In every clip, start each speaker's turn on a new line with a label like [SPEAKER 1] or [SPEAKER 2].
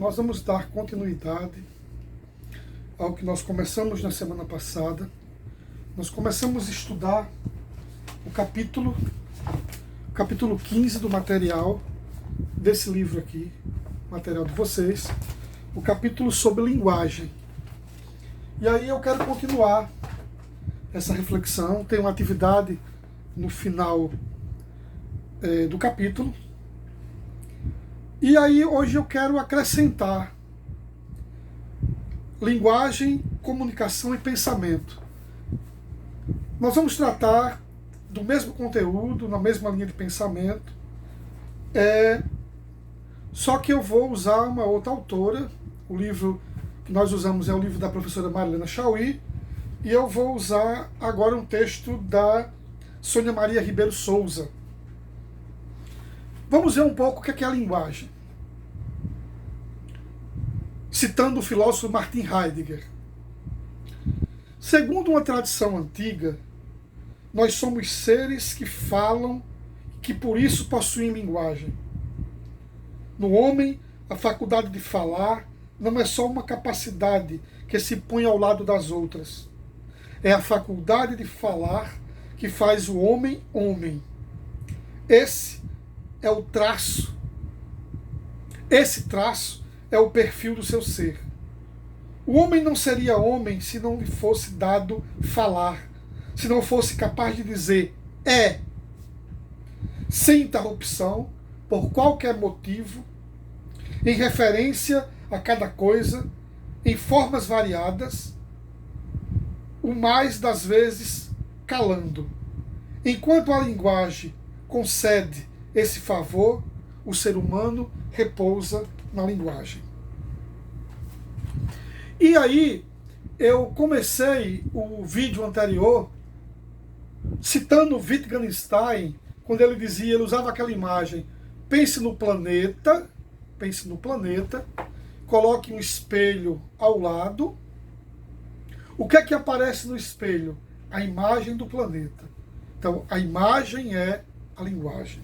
[SPEAKER 1] nós vamos dar continuidade ao que nós começamos na semana passada. Nós começamos a estudar o capítulo 15 do material desse livro aqui, material de vocês, o capítulo sobre linguagem. E aí eu quero continuar essa reflexão. Tem uma atividade no final do capítulo. E aí hoje eu quero acrescentar linguagem, comunicação e pensamento. Nós vamos tratar do mesmo conteúdo, na mesma linha de pensamento, só que eu vou usar uma outra autora. O livro que nós usamos é o livro da professora Marilena Chauí, e eu vou usar agora um texto da Sônia Maria Ribeiro Souza. Vamos ver um pouco o que é a linguagem. Citando o filósofo Martin Heidegger. Segundo uma tradição antiga, nós somos seres que falam, que por isso possuem linguagem. No homem, a faculdade de falar não é só uma capacidade que se põe ao lado das outras. É a faculdade de falar que faz o homem homem. Esse é o traço. Esse traço é o perfil do seu ser. O homem não seria homem se não lhe fosse dado falar, se não fosse capaz de dizer sem interrupção, por qualquer motivo, em referência a cada coisa, em formas variadas, o mais das vezes calando. Enquanto a linguagem concede esse favor, o ser humano repousa na linguagem. E aí, eu comecei o vídeo anterior citando Wittgenstein, quando ele dizia, ele usava aquela imagem: pense no planeta, coloque um espelho ao lado. O que é que aparece no espelho? A imagem do planeta. Então, a imagem é a linguagem.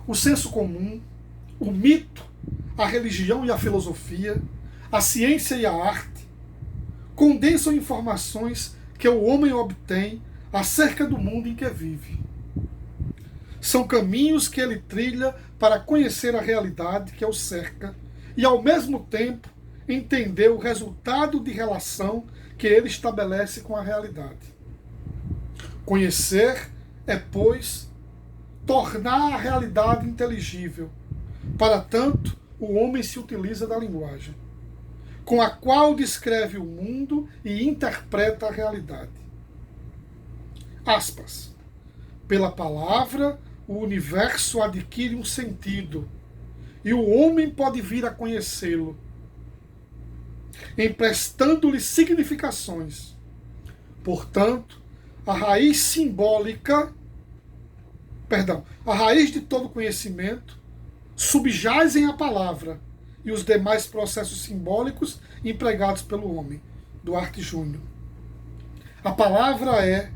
[SPEAKER 1] O senso comum, o mito, a religião e a filosofia, a ciência e a arte condensam informações que o homem obtém acerca do mundo em que vive. São caminhos que ele trilha para conhecer a realidade que o cerca e, ao mesmo tempo, entender o resultado de relação que ele estabelece com a realidade. Conhecer é, pois, tornar a realidade inteligível. Para tanto, o homem se utiliza da linguagem, com a qual descreve o mundo e interpreta a realidade. Aspas. Pela palavra, o universo adquire um sentido, e o homem pode vir a conhecê-lo, emprestando-lhe significações. Portanto, a raiz de todo conhecimento subjazem a palavra e os demais processos simbólicos empregados pelo homem. Duarte Júnior. A palavra é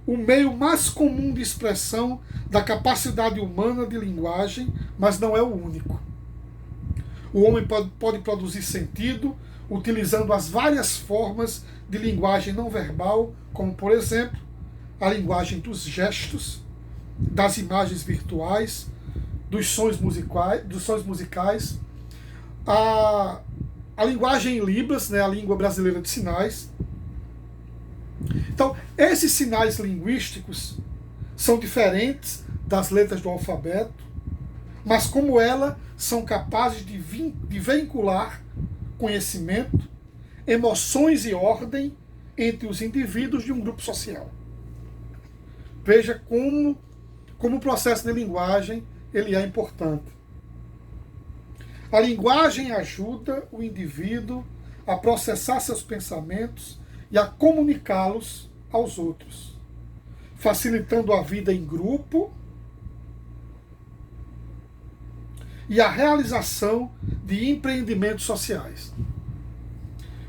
[SPEAKER 1] o meio mais comum de expressão da capacidade humana de linguagem, mas não é o único. O homem pode produzir sentido utilizando as várias formas de linguagem não verbal, como, por exemplo, a linguagem dos gestos, das imagens virtuais, dos sons musicais, a linguagem em Libras, a língua brasileira de sinais. Então, esses sinais linguísticos são diferentes das letras do alfabeto, mas como elas são capazes de vincular conhecimento, emoções e ordem entre os indivíduos de um grupo social. Veja como o processo de linguagem ele é importante. A linguagem ajuda o indivíduo a processar seus pensamentos e a comunicá-los aos outros, facilitando a vida em grupo e a realização de empreendimentos sociais.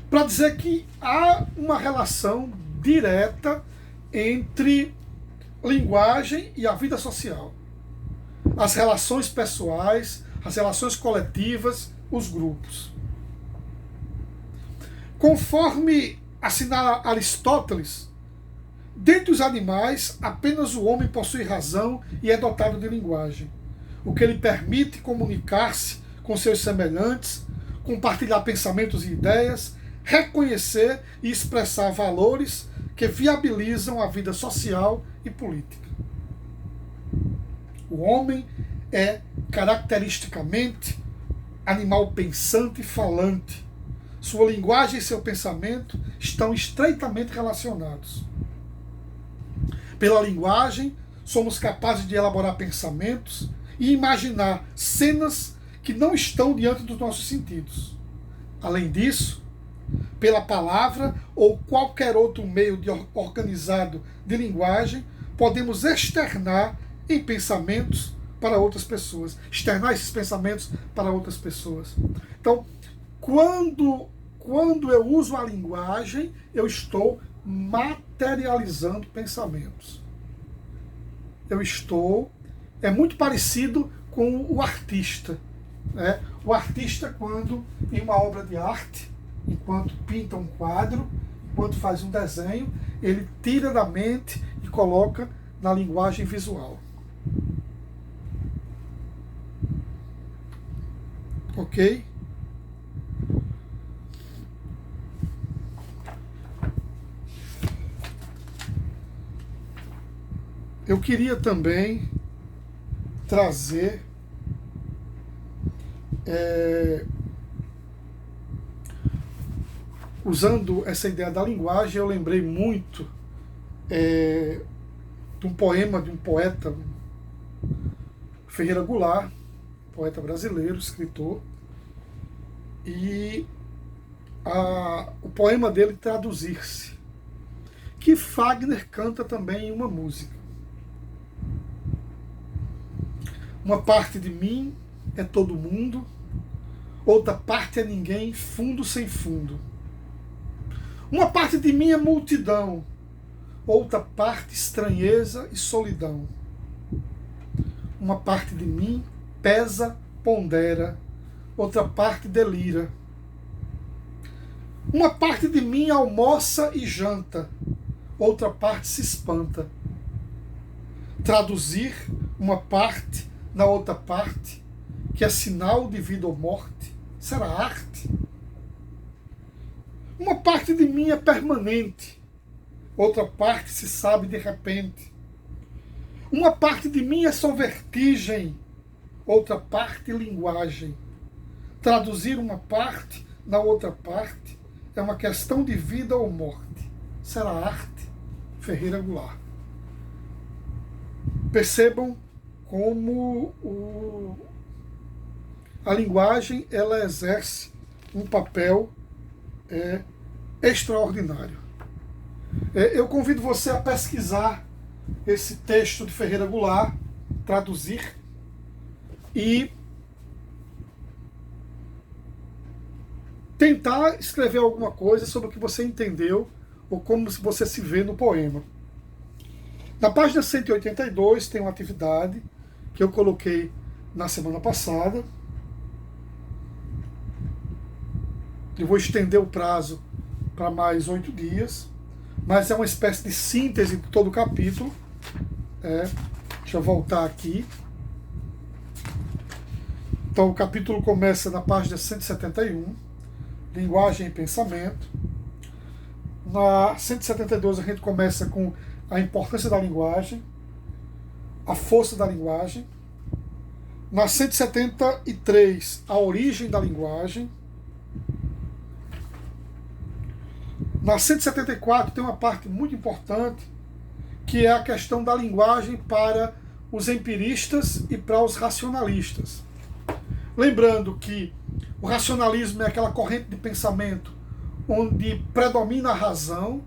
[SPEAKER 1] Para dizer que há uma relação direta entre linguagem e a vida social. as relações pessoais, as relações coletivas, os grupos. Conforme assinala Aristóteles, dentre os animais, apenas o homem possui razão e é dotado de linguagem, o que lhe permite comunicar-se com seus semelhantes, compartilhar pensamentos e ideias, reconhecer e expressar valores que viabilizam a vida social e política. O homem é caracteristicamente animal pensante e falante. Sua linguagem e seu pensamento estão estreitamente relacionados. Pela linguagem, somos capazes de elaborar pensamentos e imaginar cenas que não estão diante dos nossos sentidos. Além disso, pela palavra ou qualquer outro meio organizado de linguagem, podemos externar em pensamentos para outras pessoas, externar esses pensamentos para outras pessoas. Então, quando eu uso a linguagem, eu estou materializando pensamentos. É muito parecido com o artista. Né? O artista, quando em uma obra de arte, enquanto pinta um quadro, enquanto faz um desenho, ele tira da mente e coloca na linguagem visual. Ok? Eu queria também trazer usando essa ideia da linguagem, eu lembrei muito de um poema de um poeta, Ferreira Goulart, poeta brasileiro, escritor, e o poema dele Traduzir-se, que Fagner canta também em uma música. Uma parte de mim é todo mundo, outra parte é ninguém, fundo sem fundo. Uma parte de mim é multidão, outra parte estranheza e solidão. Uma parte de mim pesa, pondera, outra parte delira. Uma parte de mim almoça e janta, outra parte se espanta. Traduzir uma parte na outra parte, que é sinal de vida ou morte, será arte? Uma parte de mim é permanente, outra parte se sabe de repente. Uma parte de mim é só vertigem, outra parte linguagem. Traduzir uma parte na outra parte é uma questão de vida ou morte. Será arte? Ferreira Goulart. Percebam como a linguagem ela exerce um papel extraordinário. Eu convido você a pesquisar esse texto de Ferreira Goulart, Traduzir, e tentar escrever alguma coisa sobre o que você entendeu ou como você se vê no poema. Na página 182 tem uma atividade que eu coloquei na semana passada. Eu vou estender o prazo para mais 8 dias, mas é uma espécie de síntese de todo o capítulo. Deixa eu voltar aqui. Então o capítulo começa na página 171, Linguagem e Pensamento. Na 172 a gente começa com a importância da linguagem, a força da linguagem. Na 173, a origem da linguagem. Na 174 tem uma parte muito importante, que é a questão da linguagem para os empiristas e para os racionalistas. Lembrando que o racionalismo é aquela corrente de pensamento onde predomina a razão,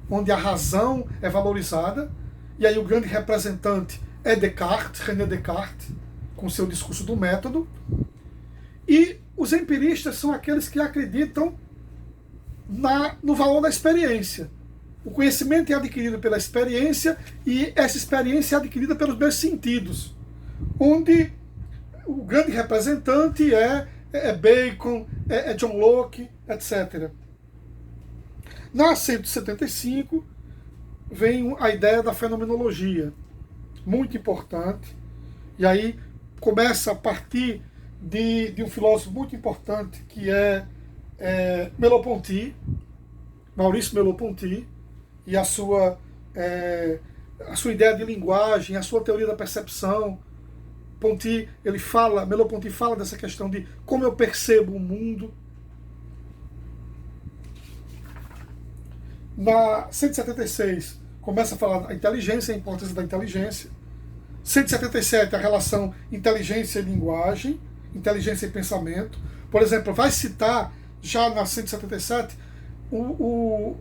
[SPEAKER 1] onde a razão é valorizada, e aí o grande representante é Descartes, René Descartes, com seu discurso do método. E os empiristas são aqueles que acreditam no valor da experiência. O conhecimento é adquirido pela experiência e essa experiência é adquirida pelos meus sentidos. onde o grande representante é Bacon, é John Locke, etc. Na 175 vem a ideia da fenomenologia, muito importante, e aí começa a partir de um filósofo muito importante que é Merleau-Ponty, Maurício Merleau-Ponty, e a sua ideia de linguagem, a sua teoria da percepção. Merleau-Ponty fala dessa questão de como eu percebo o mundo. Na 176 começa a falar da inteligência, a importância da inteligência. 177 a relação inteligência e linguagem, inteligência e pensamento. Por exemplo, vai citar já na 177 um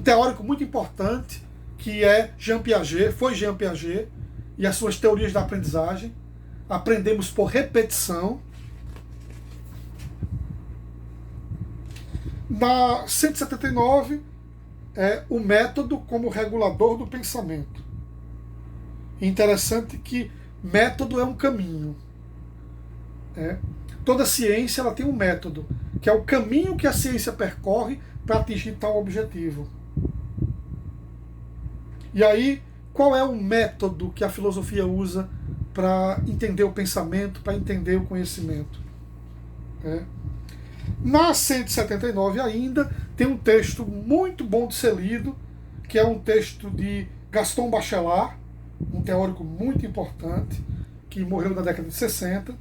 [SPEAKER 1] teórico muito importante que é Jean Piaget, foi Jean Piaget, e as suas teorias da aprendizagem. Aprendemos por repetição. Na 179, o método como regulador do pensamento. Interessante que método é um caminho. Toda ciência ela tem um método, que é o caminho que a ciência percorre para atingir tal objetivo. E aí, qual é o método que a filosofia usa para entender o pensamento, para entender o conhecimento? Na 179 ainda, tem um texto muito bom de ser lido, que é um texto de Gaston Bachelard, um teórico muito importante, que morreu na década de 60.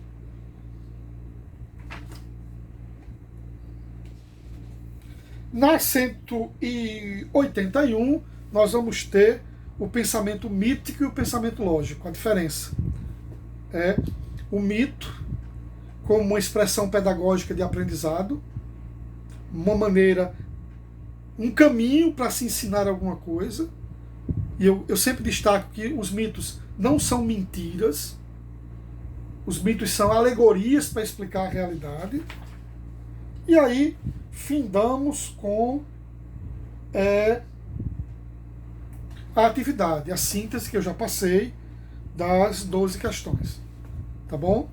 [SPEAKER 1] Na 181, nós vamos ter o pensamento mítico e o pensamento lógico, a diferença. O mito como uma expressão pedagógica de aprendizado, uma maneira, um caminho para se ensinar alguma coisa. E eu sempre destaco que os mitos não são mentiras, os mitos são alegorias para explicar a realidade. E aí findamos com a atividade, a síntese que eu já passei das 12 questões. Tá bom?